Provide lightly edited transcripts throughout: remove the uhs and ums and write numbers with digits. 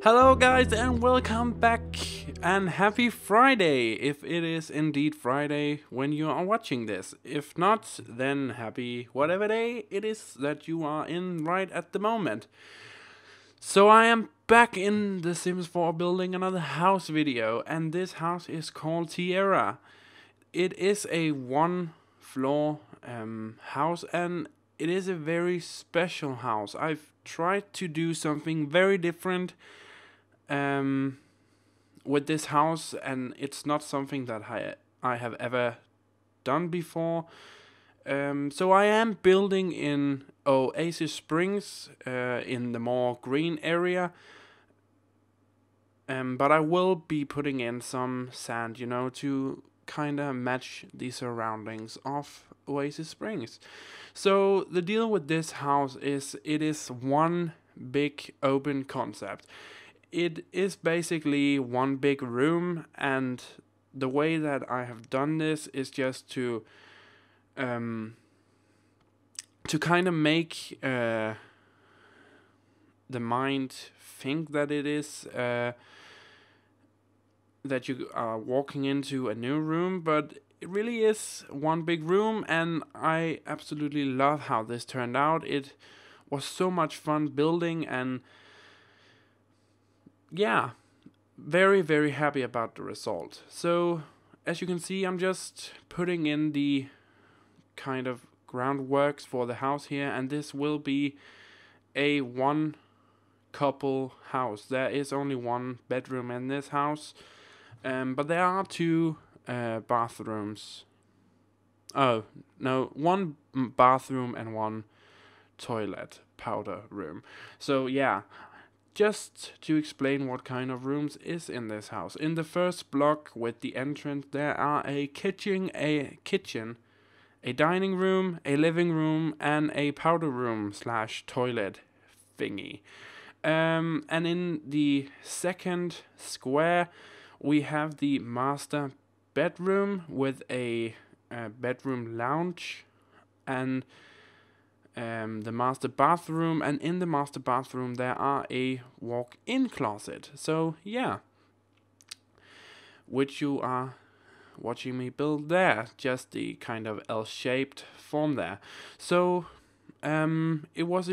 Hello, guys, and welcome back. And happy Friday, if it is indeed Friday when you are watching this. If not, then happy whatever day it is that you are in right at the moment. So, I am back in The Sims 4 building another house video, and this house is called Tierra. It is a one floor house, and it is a very special house. I've tried to do something very different um, with this house, and it's not something that I have ever done before. So I am building in Oasis Springs, in the more green area. But I will be putting in some sand, to kind of match the surroundings of Oasis Springs. So the deal with this house is it is one big open concept. It is basically one big room, and the way that I have done this is just to kind of make the mind think that it is that you are walking into a new room, but it really is one big room, and I absolutely love how this turned out. It was so much fun building, and yeah, very, very happy about the result. So, as you can see, I'm just putting in the kind of groundworks for the house here, and this will be a one couple house. There is only one bedroom in this house, but there are two bathrooms. Oh, no, one bathroom and one toilet powder room. So, yeah. Just to explain what kind of rooms is in this house. In the first block with the entrance, there are a kitchen, a dining room, a living room, and a powder room slash toilet thingy. And in the second square, we have the master bedroom with a bedroom lounge and the master bathroom, and in the master bathroom there are a walk-in closet. So yeah, which you are watching me build there, just the kind of L-shaped form there. So it was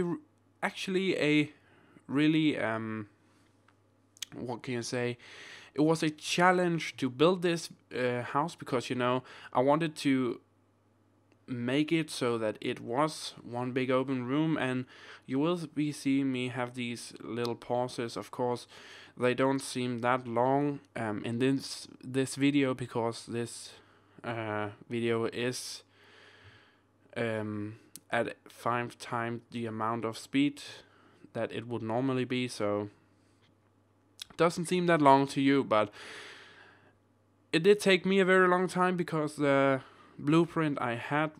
actually a really what can you say? It was a challenge to build this house because I wanted to make it so that it was one big open room, and you will be seeing me have these little pauses. Of course, they don't seem that long in this video because this video is at 5 times the amount of speed that it would normally be, so it doesn't seem that long to you, but it did take me a very long time because the blueprint I had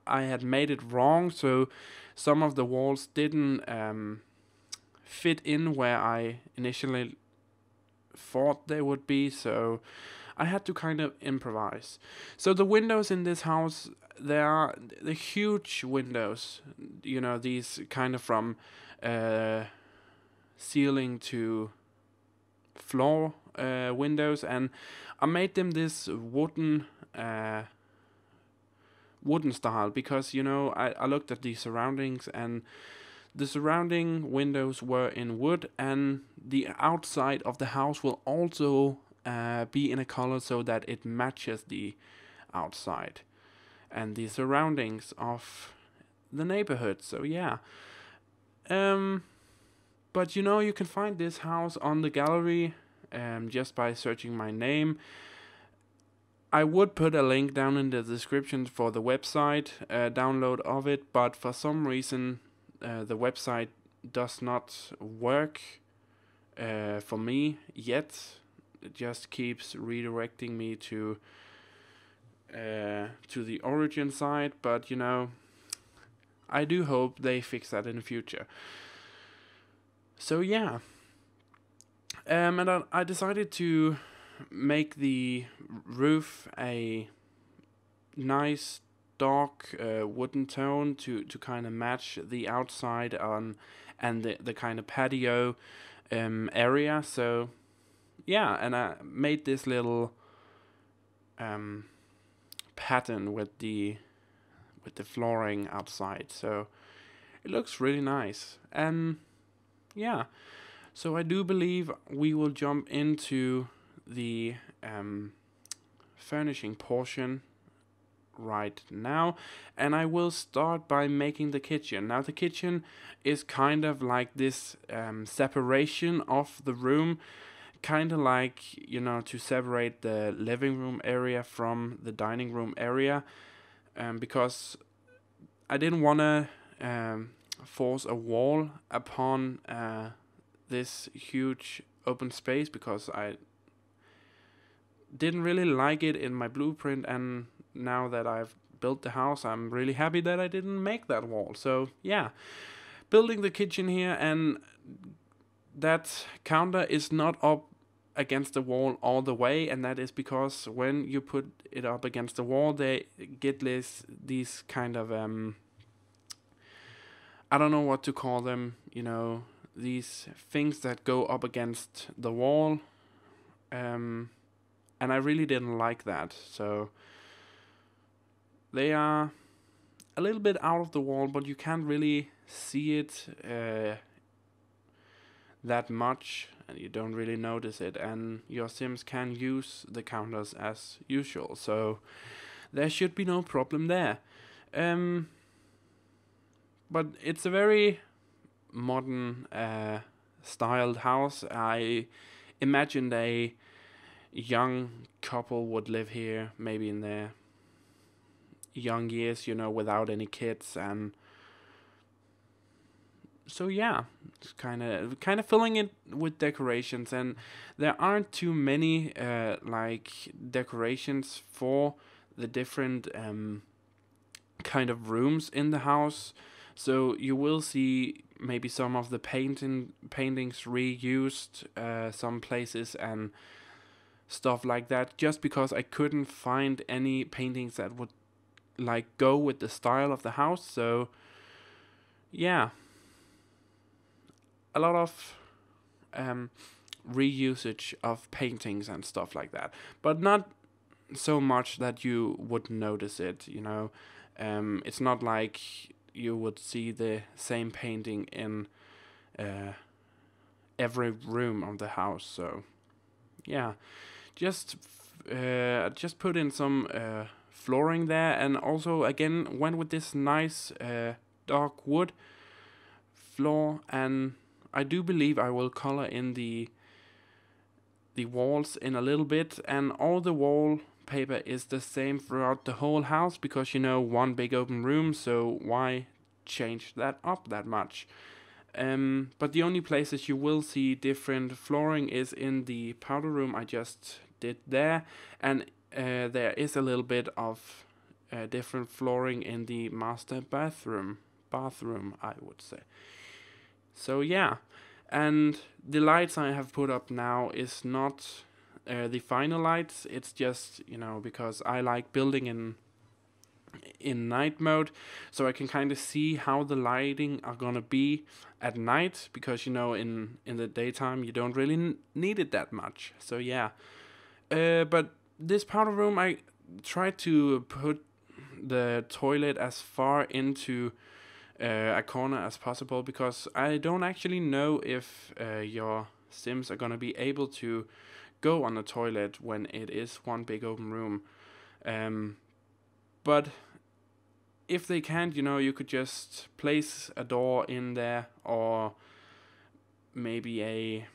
I had made it wrong, so some of the walls didn't fit in where I initially thought they would be, so I had to kind of improvise. So the windows in this house, they are the huge windows, these kind of from ceiling to floor windows, and I made them this wooden style because I looked at the surroundings, and the surrounding windows were in wood, and the outside of the house will also be in a color so that it matches the outside and the surroundings of the neighborhood. So yeah, but you can find this house on the gallery just by searching my name. I would put a link down in the description for the website download of it, but for some reason the website does not work for me yet. It just keeps redirecting me to the origin site, but I do hope they fix that in the future. So yeah, and I decided to make the roof a nice dark wooden tone to kind of match the outside on and the kind of patio area. So yeah, and I made this little pattern with the flooring outside, so it looks really nice. And yeah, so I do believe we will jump into the furnishing portion right now, and I will start by making the kitchen. Now the kitchen is kind of like this separation of the room, kind of like, you know, to separate the living room area from the dining room area, because I didn't want to force a wall upon this huge open space, because I didn't really like it in my blueprint, and now that I've built the house, I'm really happy that I didn't make that wall. So yeah, building the kitchen here, and that counter is not up against the wall all the way, and that is because when you put it up against the wall, they get these kind of I don't know what to call them, you know, these things that go up against the wall, and I really didn't like that. So they are a little bit out of the wall, but you can't really see it that much, and you don't really notice it, and your Sims can use the counters as usual, so there should be no problem there. But it's a very modern styled house. I imagined a young couple would live here, maybe in their young years, you know, without any kids. And so yeah, it's kind of filling it with decorations, and there aren't too many like decorations for the different kind of rooms in the house. So you will see maybe some of the paintings reused some places and stuff like that, just because I couldn't find any paintings that would like go with the style of the house. So yeah, a lot of reusage of paintings and stuff like that, but not so much that you would notice it, you know. It's not like you would see the same painting in every room of the house. So yeah, just put in some flooring there, and also again went with this nice dark wood floor, and I do believe I will color in the walls in a little bit, and all the wallpaper is the same throughout the whole house, because, you know, one big open room, so why change that up that much? But the only places you will see different flooring is in the powder room I just did there, and there is a little bit of different flooring in the master bathroom, I would say. So yeah, and the lights I have put up now is not the final lights. It's just, you know, because I like building in night mode, so I can kind of see how the lighting are gonna be at night, because, you know, in the daytime you don't really need it that much. So yeah, but this powder room, I tried to put the toilet as far into a corner as possible, because I don't actually know if your Sims are gonna be able to go on the toilet when it is one big open room. But if they can't, you know, you could just place a door in there, or maybe a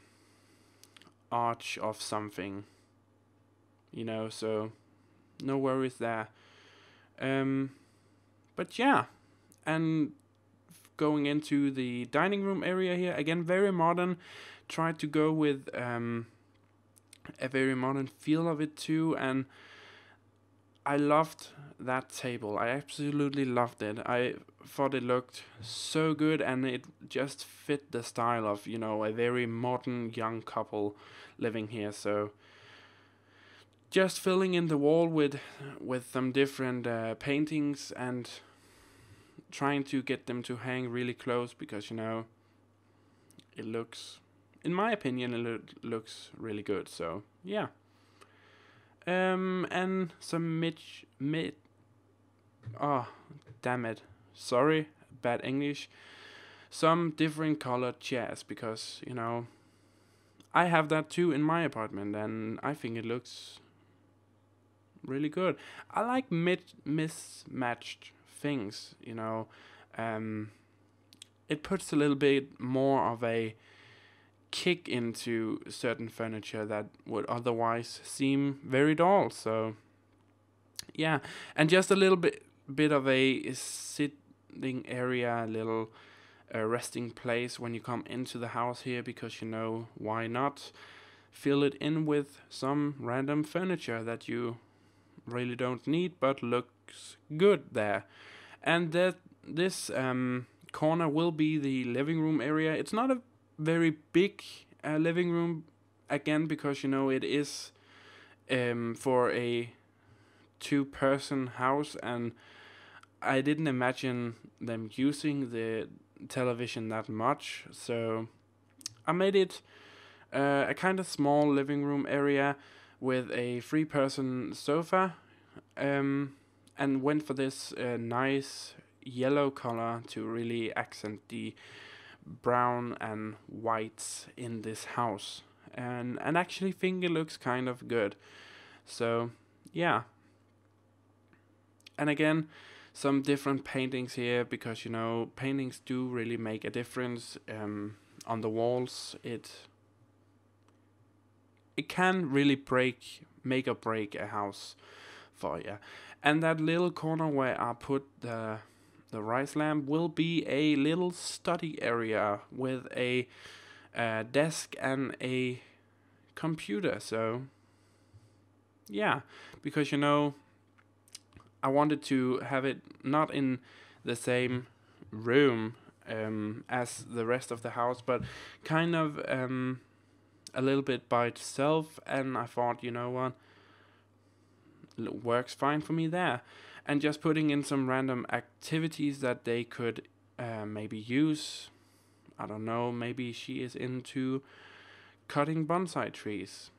arch of something, you know, so no worries there. But yeah, and going into the dining room area here, again, very modern. Tried to go with a very modern feel of it too, and I loved that table. I absolutely loved it. I thought it looked so good, and it just fit the style of, you know, a very modern young couple living here. So just filling in the wall with some different paintings, and trying to get them to hang really close, because, you know, it looks, in my opinion, looks really good. So yeah. And some mid. Oh, damn it. Sorry, bad English. Some different colored chairs because I have that too in my apartment, and I think it looks really good. I like mismatched things. Um, it puts a little bit more of a kick into certain furniture that would otherwise seem very dull. So yeah, and just a little bit of a sitting area, a little resting place when you come into the house here, because why not fill it in with some random furniture that you really don't need but looks good there. And that this corner will be the living room area. It's not a very big living room, again, because it is for a two-person house, and I didn't imagine them using the television that much, so I made it a kind of small living room area with a three-person sofa, and went for this nice yellow color to really accent the brown and whites in this house, and actually think it looks kind of good. So yeah, and again, some different paintings here, because paintings do really make a difference on the walls. It can really make or break a house for you. And that little corner where I put the rice lamp will be a little study area with a desk and a computer. So yeah, because I wanted to have it not in the same room as the rest of the house, but kind of a little bit by itself. And I thought, what, works fine for me there. And just putting in some random activities that they could maybe use. I don't know, maybe she is into cutting bonsai trees.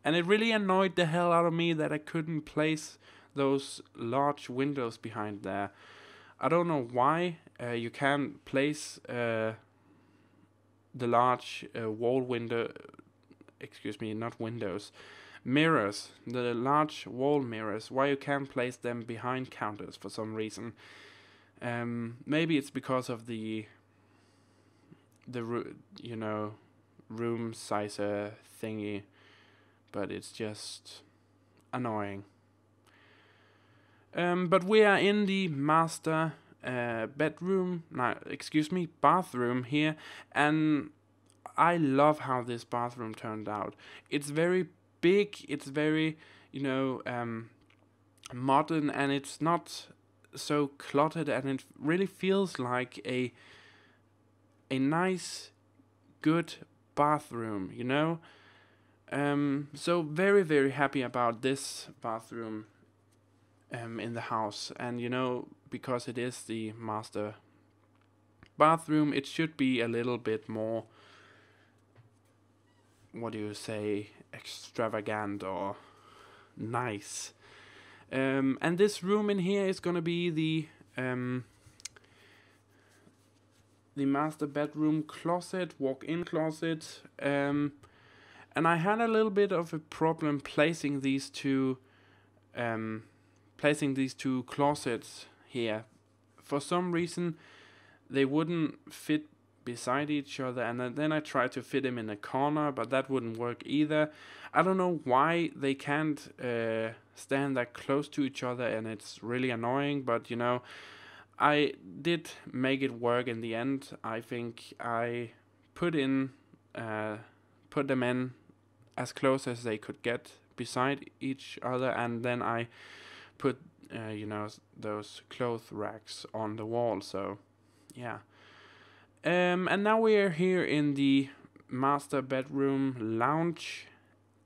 And it really annoyed the hell out of me that I couldn't place those large windows behind there. I don't know why you can't place the large wall window, excuse me, not windows, mirrors, the large wall mirrors, why you can't place them behind counters for some reason. Maybe it's because of the room sizer thingy, but it's just annoying. But we are in the master bathroom here, and I love how this bathroom turned out. It's very big, it's very, modern, and it's not so cluttered, and it really feels like a nice, good bathroom, So very, very happy about this bathroom in the house. And because it is the master bathroom, it should be a little bit more, what do you say, extravagant or nice. And this room in here is gonna be the master bedroom closet, walk-in closet. And I had a little bit of a problem placing these two closets here. For some reason, they wouldn't fit beside each other, and then I tried to fit them in a corner, but that wouldn't work either. I don't know why they can't stand that close to each other, and it's really annoying, but I did make it work in the end. I think I put them in as close as they could get beside each other, and then I put those clothes racks on the wall. So yeah. And now we are here in the master bedroom lounge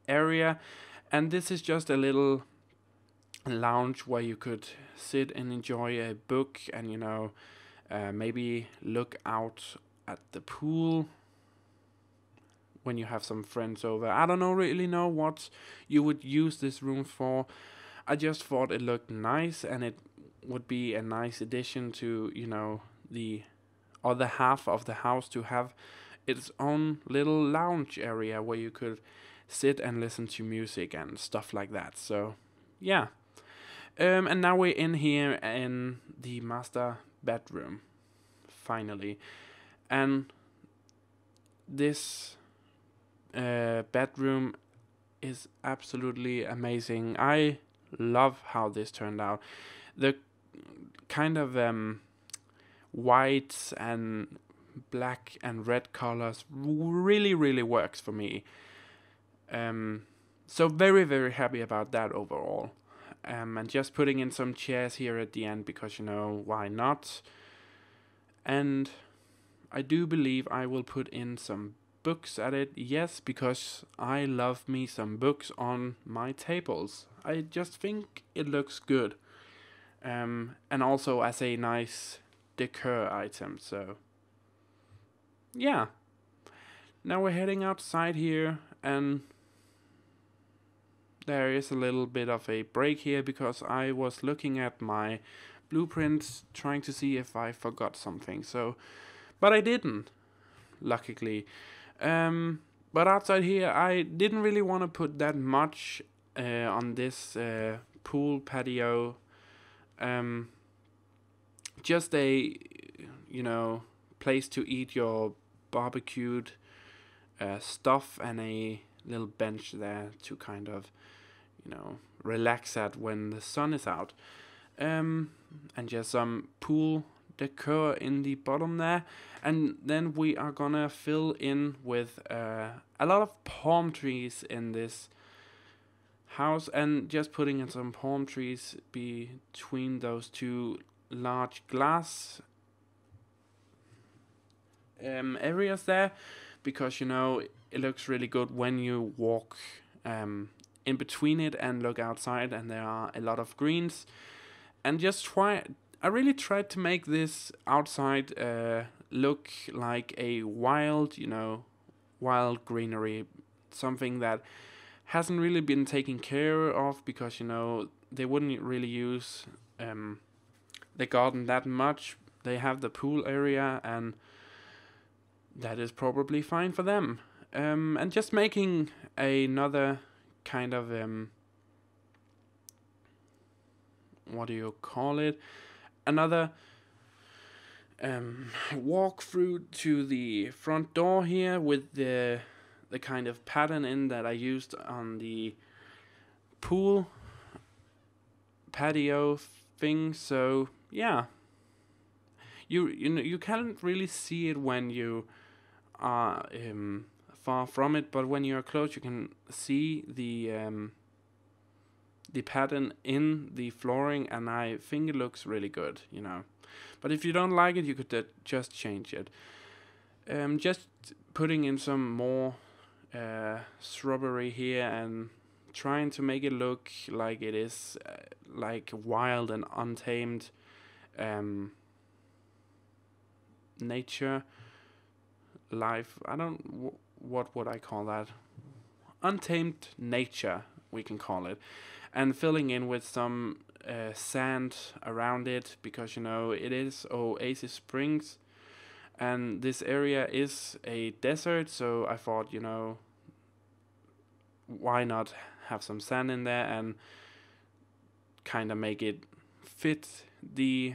area, and this is just a little lounge where you could sit and enjoy a book, and maybe look out at the pool when you have some friends over. I don't really know what you would use this room for. I just thought it looked nice and it would be a nice addition to, the other half of the house, to have its own little lounge area where you could sit and listen to music and stuff like that. So, yeah. And now we're in here in the master bedroom, finally. And this bedroom is absolutely amazing. I love how this turned out. The kind of white and black and red colors really, really works for me. So very, very happy about that overall. And just putting in some chairs here at the end because, why not? And I do believe I will put in some books at it. Yes, because I love me some books on my tables. I just think it looks good. And also as a nice decor item. So, yeah. Now we're heading outside here, and there is a little bit of a break here because I was looking at my blueprints trying to see if I forgot something. So, but I didn't, luckily. But outside here, I didn't really want to put that much on this pool patio. Just a, place to eat your barbecued stuff, and a little bench there to kind of, relax at when the sun is out. And just some pool decor in the bottom there. And then we are gonna fill in with a lot of palm trees in this house, and just putting in some palm trees between those two large glass areas there, because it looks really good when you walk in between it and look outside, and there are a lot of greens. And I really tried to make this outside look like a wild greenery, something that hasn't really been taken care of, because they wouldn't really use the garden that much. They have the pool area, and that is probably fine for them. And just making another kind of what do you call it? Another walk through to the front door here with the kind of pattern in that I used on the pool patio thing. So yeah, you can't really see it when you are far from it, but when you're close, you can see the pattern in the flooring, and I think it looks really good, But if you don't like it, you could just change it. Just putting in some more shrubbery here, and trying to make it look like it is like wild and untamed nature life. What would I call that? Untamed nature, we can call it. And filling in with some sand around it, because it is Oasis Springs, and this area is a desert, so I thought, why not have some sand in there and kind of make it fit the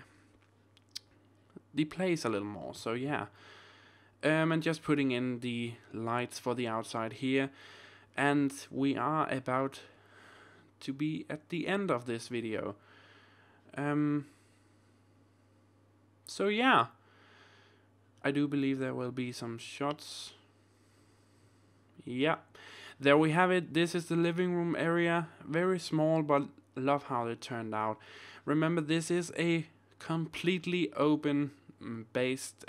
place a little more. So yeah. And just putting in the lights for the outside here, and we are about to be at the end of this video. So yeah, I do believe there will be some shots. Yeah, there we have it. This is the living room area, very small, but love how it turned out. Remember, this is a completely open based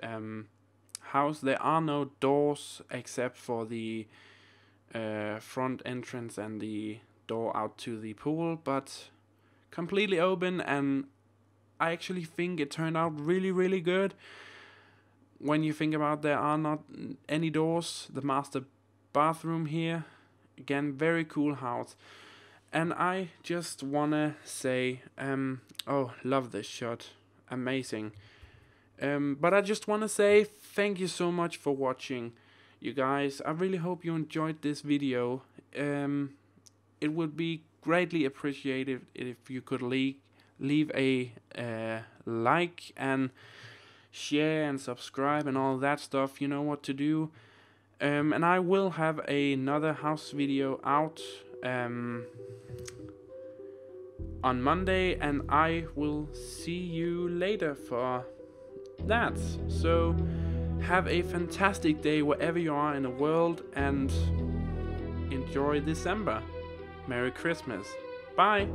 house. There are no doors except for the front entrance and the door out to the pool, but completely open, and I actually think it turned out really, really good. when you think about there are not any doors, the master bathroom here, again, very cool house. And I just wanna say, oh, love this shot, amazing. But I just wanna say thank you so much for watching, you guys. I really hope you enjoyed this video. It would be greatly appreciated if you could leave a like and share and subscribe and all that stuff. You know what to do. And I will have another house video out on Monday, and I will see you later for that. So have a fantastic day wherever you are in the world, and enjoy December. Merry Christmas. Bye.